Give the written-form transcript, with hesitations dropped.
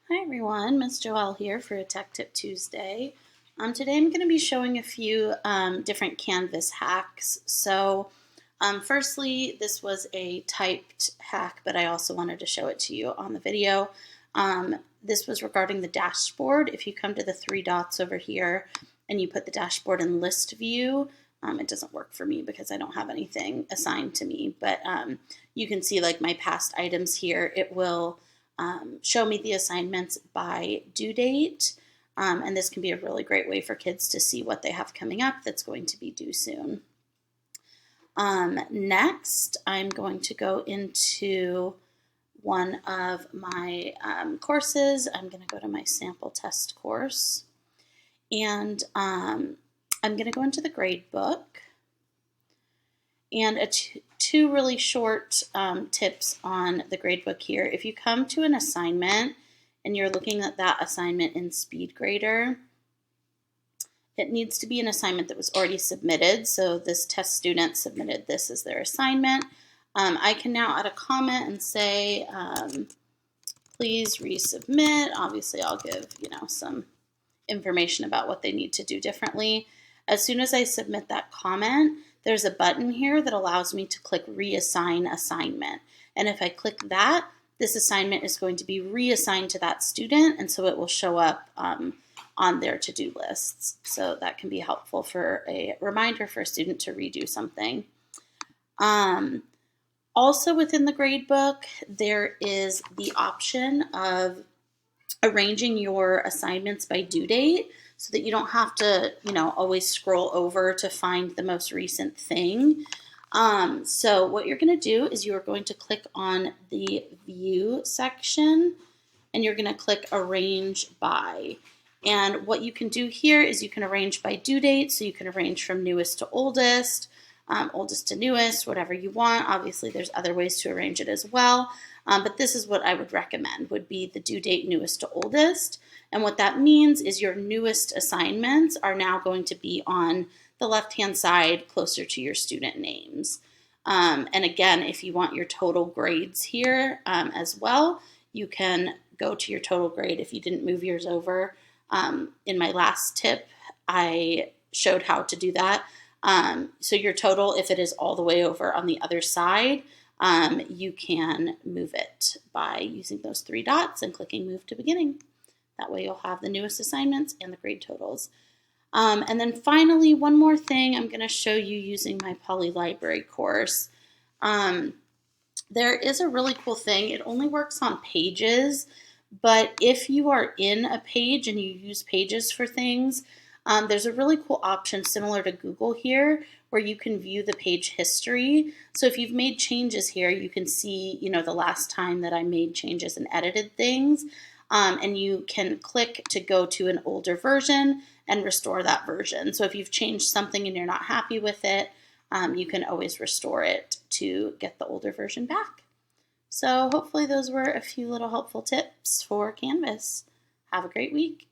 Hi everyone, Miss Joelle here for a Tech Tip Tuesday. Today I'm going to be showing a few different Canvas hacks. Firstly, this was a typed hack, but I also wanted to show it to you on the video. This was regarding the dashboard. If you come to the three dots over here and you put the dashboard in list view, it doesn't work for me because I don't have anything assigned to me, but you can see like my past items here. It will show me the assignments by due date, and this can be a really great way for kids to see what they have coming up that's going to be due soon. Next, I'm going to go into one of my courses. I'm going to go to my sample test course, and I'm going to go into the Gradebook. And two really short tips on the Gradebook here. If you come to an assignment and you're looking at that assignment in SpeedGrader, it needs to be an assignment that was already submitted. So this test student submitted this as their assignment. I can now add a comment and say, please resubmit. Obviously, I'll give some information about what they need to do differently. As soon as I submit that comment, there's a button here that allows me to click reassign assignment. And if I click that, this assignment is going to be reassigned to that student, and so it will show up on their to-do lists. So that can be helpful for a reminder for a student to redo something. Also within the Gradebook, there is the option of arranging your assignments by due date so that you don't have to, always scroll over to find the most recent thing. So what you're going to do is you're going to click on the View section and you're going to click Arrange By. And what you can do here is you can arrange by due date, so you can arrange from newest to oldest, oldest to newest, whatever you want. Obviously, there's other ways to arrange it as well. But this is what I would recommend, would be the due date newest to oldest. And what that means is your newest assignments are now going to be on the left-hand side closer to your student names. And again, if you want your total grades here as well, you can go to your total grade if you didn't move yours over. In my last tip, I showed how to do that. So your total, if it is all the way over on the other side, you can move it by using those three dots and clicking Move to Beginning. That way you'll have the newest assignments and the grade totals. And then finally, one more thing I'm going to show you using my Poly Library course. There is a really cool thing. It only works on pages, but if you are in a page and you use pages for things, there's a really cool option similar to Google here where you can view the page history. So if you've made changes here, you can see, the last time that I made changes and edited things. And you can click to go to an older version and restore that version. So if you've changed something and you're not happy with it, you can always restore it to get the older version back. So hopefully those were a few little helpful tips for Canvas. Have a great week.